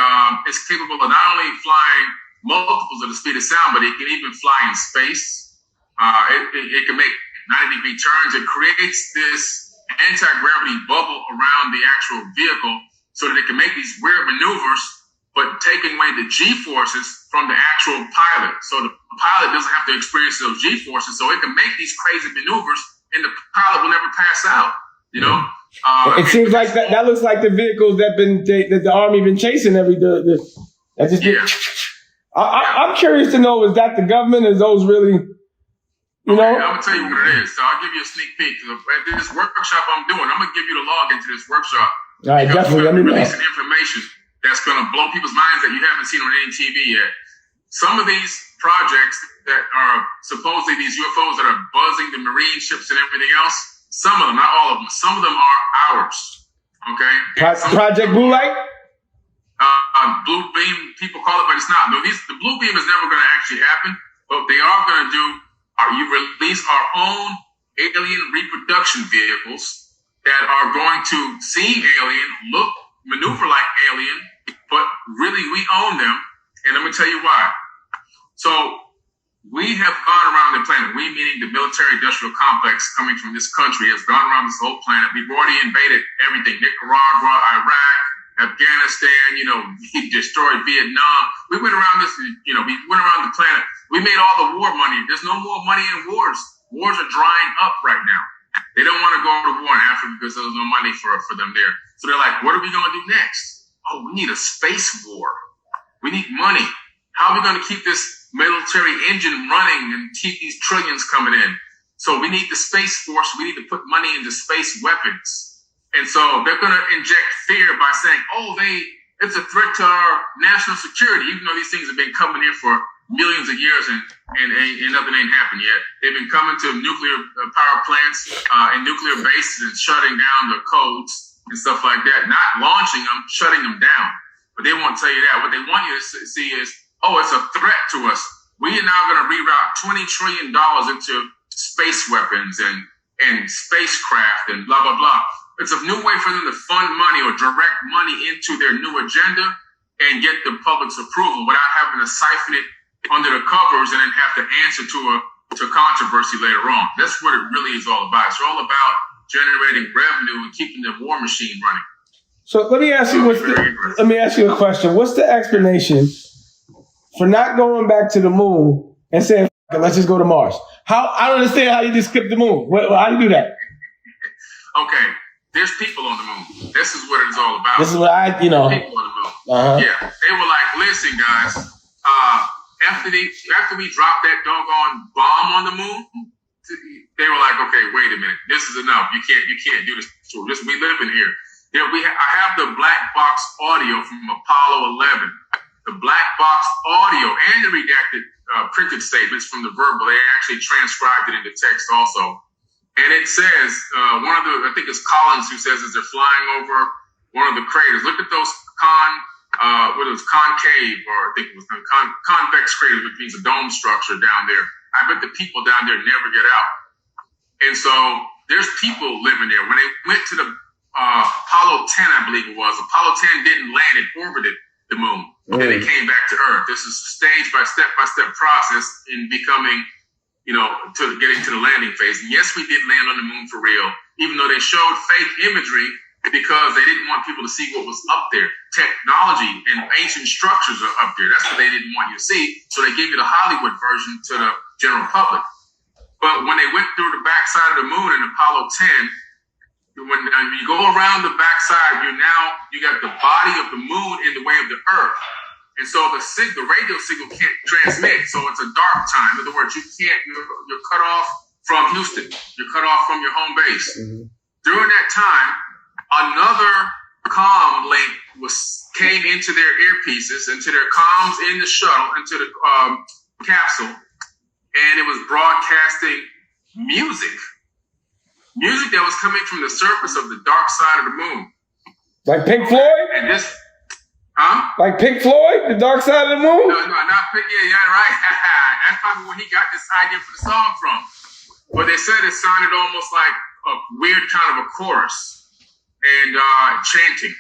it's capable of not only flying multiples of the speed of sound, but it can even fly in space. It can make 90-degree turns. It creates this anti-gravity bubble around the actual vehicle so that it can make these weird maneuvers, but taking away the G-forces from the actual pilot. So the pilot doesn't have to experience those G-forces, so it can make these crazy maneuvers, and the pilot will never pass out, it seems like that looks like the vehicles that the Army been chasing I'm curious to know, is that the government? Is those really... I'm going to tell you what it is. So I'll give you a sneak peek. At this workshop I'm doing, I'm going to give you the login to this workshop. All right, definitely. Let me know. Releasing information that's going to blow people's minds that you haven't seen on any TV yet. Some of these projects that are supposedly these UFOs that are buzzing the Marine ships and everything else, some of them, not all of them, some of them are ours. Okay? Project Blue Light? Blue Beam, people call it, but it's not. No, the Blue Beam is never going to actually happen. What they are going to do, you release our own alien reproduction vehicles that are going to seem alien, look, maneuver like alien, but really we own them. And let me tell you why. So we have gone around the planet. We, meaning the military-industrial complex coming from this country, has gone around this whole planet. We've already invaded everything: Nicaragua, Iraq, Afghanistan. We destroyed Vietnam. We went around this. We went around the planet. We made all the war money. There's no more money in wars. Wars are drying up right now. They don't want to go to war in Africa because there's no money for them there. So they're like, what are we going to do next? Oh, we need a space war. We need money. How are we going to keep this military engine running and keep these trillions coming in? So we need the Space Force. We need to put money into space weapons. And so they're going to inject fear by saying, it's a threat to our national security, even though these things have been coming here for millions of years and nothing ain't happened yet. They've been coming to nuclear power plants and nuclear bases and shutting down the codes and stuff like that, not launching them, shutting them down. But they won't tell you that. What they want you to see is, it's a threat to us. We are now going to reroute $20 trillion into space weapons and spacecraft and blah, blah, blah. It's a new way for them to fund money or direct money into their new agenda and get the public's approval without having to siphon it under the covers and then have to answer to controversy later on. That's what it really is all about. It's all about generating revenue and keeping the war machine running. So let me ask you a question. What's the explanation for not going back to the moon and saying, let's just go to Mars? I don't understand how you just skip the moon. How do you do that? Okay, there's people on the moon. This is what it's all about. This is what People on the moon. Uh-huh. Yeah, they were like, listen, guys, after we dropped that doggone bomb on the moon, they were like, okay, wait a minute, this is enough. You can't do this. So we live in here. I have the black box audio from Apollo 11, the black box audio, and the redacted printed statements from the verbal. They actually transcribed it into text also. And it says, I think it's Collins who says, as they're flying over one of the craters, look at those concave, or I think it was convex craters, which means a dome structure down there. I bet the people down there never get out. And so there's people living there. When they went to the Apollo 10, I believe it was, Apollo 10 didn't land, it orbited the moon. And then they came back to Earth. This is a stage by step process in becoming, to getting to the landing phase. And yes, we did land on the moon for real, even though they showed fake imagery because they didn't want people to see what was up there. Technology and ancient structures are up there. That's what they didn't want you to see. So they gave you the Hollywood version to the general public. But when they went through the backside of the moon in Apollo 10, when you go around the backside, you got the body of the moon in the way of the Earth. And so the radio signal can't transmit. So it's a dark time. In other words, you're cut off from Houston. You're cut off from your home base. Mm-hmm. During that time, another comm link came into their earpieces, into their comms in the shuttle, into the capsule, and it was broadcasting music that was coming from the surface of the dark side of the moon. Like Pink Floyd? And this, Like Pink Floyd, The Dark Side of the Moon? No, not Pink. Yeah, right. That's probably where he got this idea for the song from. But they said it sounded almost like a weird kind of a chorus and chanting.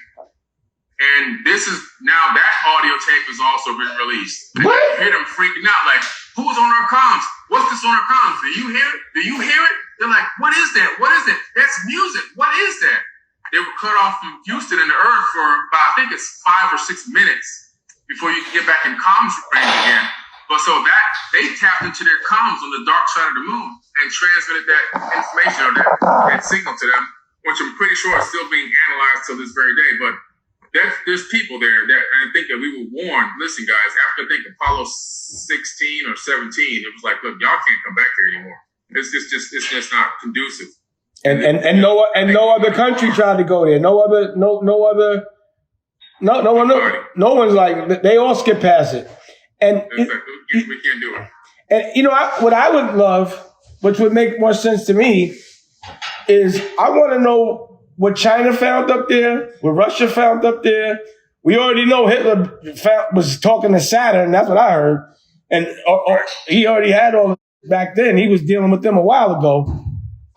And this is now that audio tape has also been released. And what? I hear them freaking out like, who's on our comms? What's this on our comms? Do you hear it? Do you hear it? They're like, what is that? What is it? That's music. What is that? They were cut off from Houston and the Earth for about, I think it's 5 or 6 minutes before you can get back in comms range again. But so that they tapped into their comms on the dark side of the moon and transmitted that information or that signal to them, which I'm pretty sure is still being analyzed till this very day. But there's people there that, and I think that we were warned. Listen, guys, after I think Apollo 16 or 17, it was like, look, y'all can't come back here anymore. It's just not conducive. And no other country tried to go there. No one's like, they all skip past it. And we can't do it. And what I would love, which would make more sense to me, is I want to know what China found up there, what Russia found up there. We already know Hitler was talking to Saturn. That's what I heard. And he already had all back then. He was dealing with them a while ago.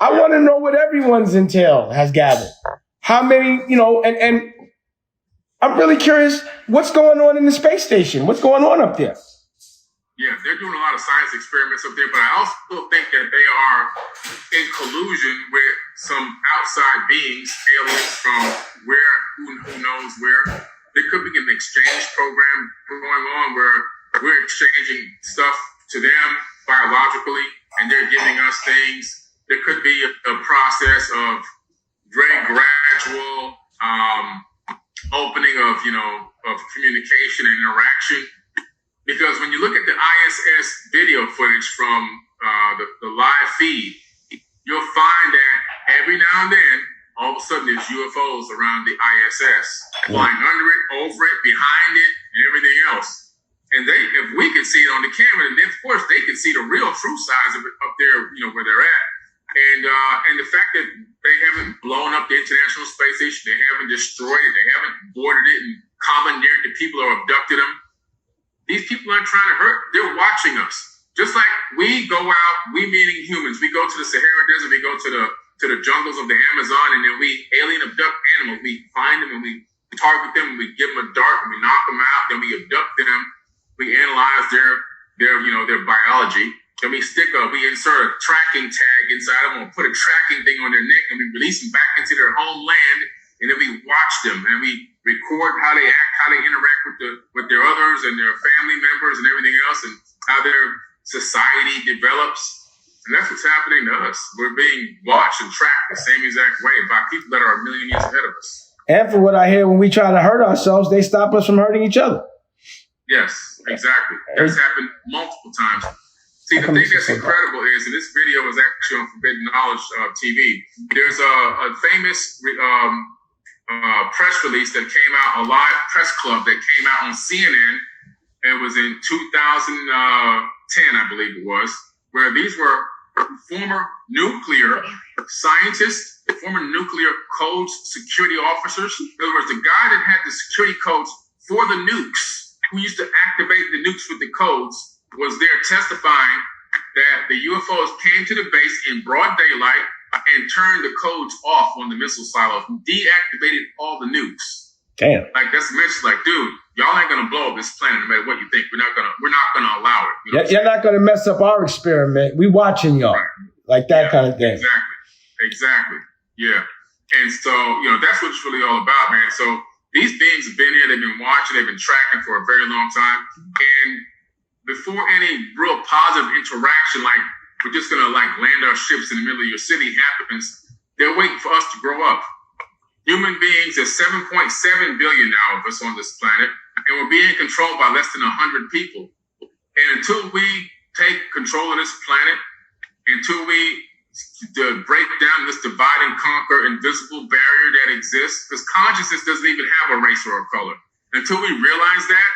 I want to know what everyone's intel has gathered. How many, and I'm really curious what's going on in the space station. What's going on up there? Yeah, they're doing a lot of science experiments up there, but I also think that they are in collusion with some outside beings, aliens from who knows where. There could be an exchange program going on where we're exchanging stuff to them biologically, and they're giving us things. There could be a process of very gradual opening of communication and interaction. Because when you look at the ISS video footage from the live feed, you'll find that every now and then, all of a sudden, there's UFOs around the ISS, flying under it, over it, behind it, and everything else. And if we could see it on the camera, then of course they can see the real true size of it up there, where they're at. And the fact that they haven't blown up the International Space Station, they haven't destroyed it, they haven't boarded it and commandeered the people or abducted them. These people aren't trying to hurt. They're watching us. Just like we go out, we meaning humans, we go to the Sahara Desert, we go to the jungles of the Amazon, and then we alien abduct animals. We find them and we target them and we give them a dart and we knock them out. Then we abduct them. We analyze their biology. Then we insert a tracking tag inside them or put a tracking thing on their neck and we release them back into their homeland. And then we watch them and we record how they act, how they interact with their others and their family members and everything else, and how their society develops. And that's what's happening to us. We're being watched and tracked the same exact way by people that are a million years ahead of us. And for what I hear, when we try to hurt ourselves, they stop us from hurting each other. Yes, exactly. That's happened multiple times. See, the thing that's incredible is, and this video was actually on Forbidden Knowledge TV, there's a famous press release that came out, a live press club that came out on CNN. It was in 2010, I believe it was, where these were former nuclear scientists, former nuclear codes security officers. In other words, the guy that had the security codes for the nukes, who used to activate the nukes with the codes, was there testifying that the UFOs came to the base in broad daylight and turned the codes off on the missile silos, deactivated all the nukes. Damn. Like, that's a message like, dude, y'all ain't gonna blow up this planet no matter what you think. We're not gonna allow it. You're not gonna mess up our experiment. We watching y'all. Right. Like that kind of thing. Exactly. Yeah. And so, that's what it's really all about, man. So these beings have been here, they've been watching, they've been tracking for a very long time. And before any real positive interaction, like we're just gonna land our ships in the middle of your city happens, they're waiting for us to grow up. Human beings, there's 7.7 billion now of us on this planet, and we're being controlled by less than 100 people. And until we take control of this planet, until we break down this divide and conquer invisible barrier that exists, because consciousness doesn't even have a race or a color. Until we realize that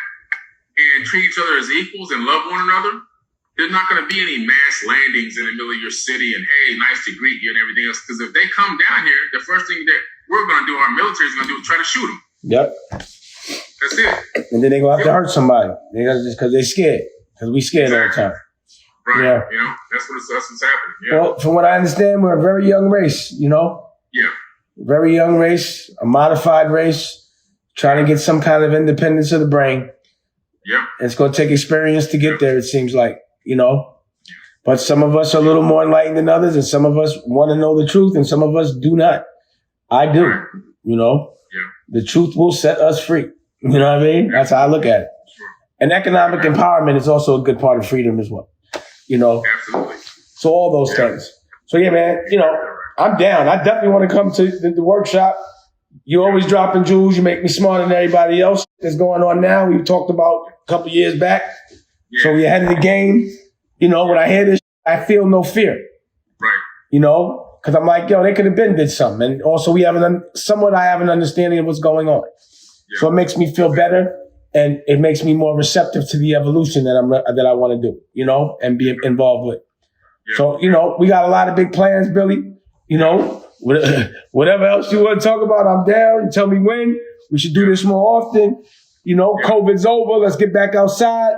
and treat each other as equals and love one another, there's not going to be any mass landings in the middle of your city and, hey, nice to greet you and everything else. Because if they come down here, the first thing that we're going to do, our military is going to do, is try to shoot them. Yep. That's it. And then they go have to hurt somebody. Just because they're scared. Because we scared all the time. Right. Yeah. You know, that's what's happening. Yeah. Well, from what I understand, we're a very young race, you know? Yeah. Very young race, a modified race, trying to get some kind of independence of the brain. Yep. And it's going to take experience to get there, it seems like, you know? But some of us are a little more enlightened than others, and some of us want to know the truth, and some of us do not. I do, you know? Yeah. The truth will set us free. You know what I mean? That's how I look at it. Sure. And economic empowerment is also a good part of freedom as well. You know? Absolutely. So all those things. So yeah, man, you know, I'm down. I definitely want to come to the workshop. You always dropping jewels. You make me smarter than everybody else that's going on now. We talked about a couple years back. Yeah. So we ahead of the game. You know, when I hear this, I feel no fear. Right. You know, because I'm like, yo, they could have been did something. And also we have I have an understanding of what's going on. Yeah. So it makes me feel better. And it makes me more receptive to the evolution that I want to do, you know, and be involved with. Yeah. So, you know, we got a lot of big plans, Billy. You know, whatever else you want to talk about, I'm down. You tell me when. We should do this more often. You know, COVID's over. Let's get back outside.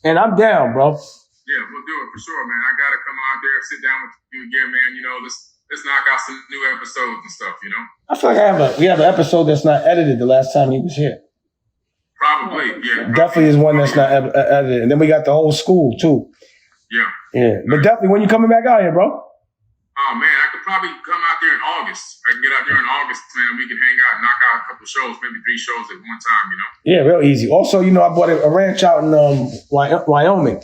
And I'm down, bro. Yeah, we'll do it for sure, man. I got to come out there, sit down with you again, man. You know, let's knock out some new episodes and stuff, you know? I feel like we have an episode that's not edited the last time he was here. Probably, yeah. Definitely is one that's not edited. And then we got the whole school, too. Yeah. Yeah. But definitely, when you coming back out here, bro? Oh, man, I could probably come out there in August. I can get out there in August, man. We can hang out and knock out a couple shows, maybe 3 shows at one time, you know? Yeah, real easy. Also, you know, I bought a ranch out in Wyoming.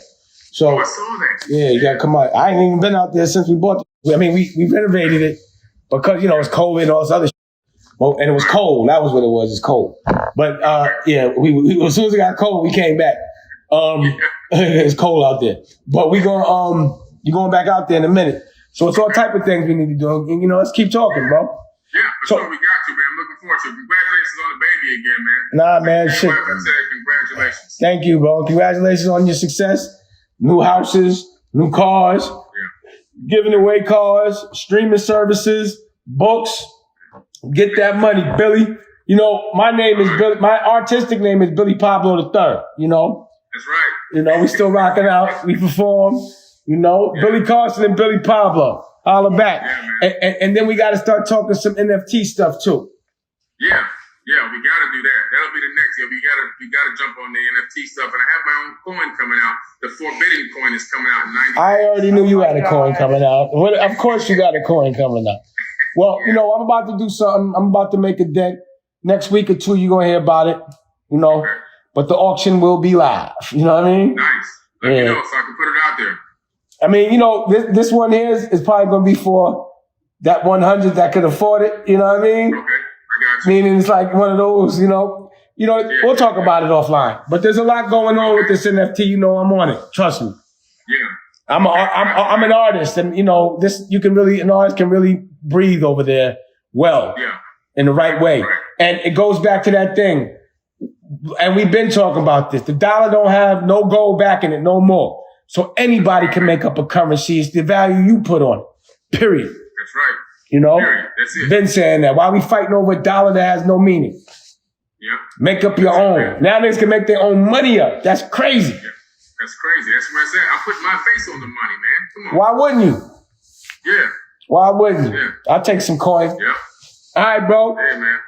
So, I saw that. Yeah, you got to come out. I ain't even been out there since we bought it. I mean, we renovated it because, you know, it's COVID and all this other shit. Well, and it was cold. That was what it was. It's cold. But, yeah, we as soon as it got cold, we came back. It's cold out there. But you're going back out there in a minute. So it's all type of things we need to do. And, you know, let's keep talking, bro. Yeah, for sure. We got to, man. I'm looking forward to it. Congratulations on the baby again, man. Nah, man. Shit. Congratulations. Thank you, bro. Congratulations on your success. New houses, new cars, giving away cars, streaming services, books. Get that money, Billy. You know, my name is Billy. My artistic name is Billy Pablo III. You know? That's right. You know, we still rocking out. We perform. You know, Billy Carson and Billy Pablo. Holla back. Yeah, and then we got to start talking some NFT stuff too. Yeah, we got to do that. That'll be the next. Yeah, we got to jump on the NFT stuff. And I have my own coin coming out. The Forbidden coin is coming out in 90 days. I already knew you had a coin coming out. Of course you got a coin coming out. Well, you know, I'm about to do something. I'm about to make a dent. Next week or 2, you're going to hear about it. You know, but the auction will be live. You know what I mean? Nice. Let me know so I can put it out there. I mean, you know, this one here is probably going to be for that 100 that could afford it. You know what I mean? Okay, I got you. Meaning it's like one of those, you know, we'll talk about it offline. But there's a lot going on with this NFT. You know, I'm on it. Trust me. Yeah. I'm an artist, and you know, an artist can really breathe over there well, in the right way. Right. And it goes back to that thing. And we've been talking about this. The dollar don't have no gold back in it no more. So anybody can make up a currency. It's the value you put on it. Period. That's right. You know? Period. That's it. Been saying that. Why we fighting over a dollar that has no meaning? Yeah. Make up your own. Now niggas can make their own money up. That's crazy. Yeah. That's crazy. That's what I said. I put my face on the money, man. Come on. Why wouldn't you? Yeah. Why wouldn't you? Yeah. I'll take some coin. Yeah. All right, bro. Hey, man.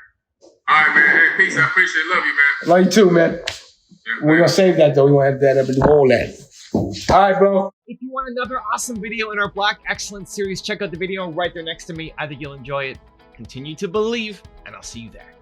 All right, man. Hey, peace. I appreciate it. Love you, man. Love you too, man. Yeah, we're going to save that, though. We want to have that up and do all that. All right, bro. If you want another awesome video in our Black Excellence series, check out the video right there next to me. I think you'll enjoy it. Continue to believe, and I'll see you there.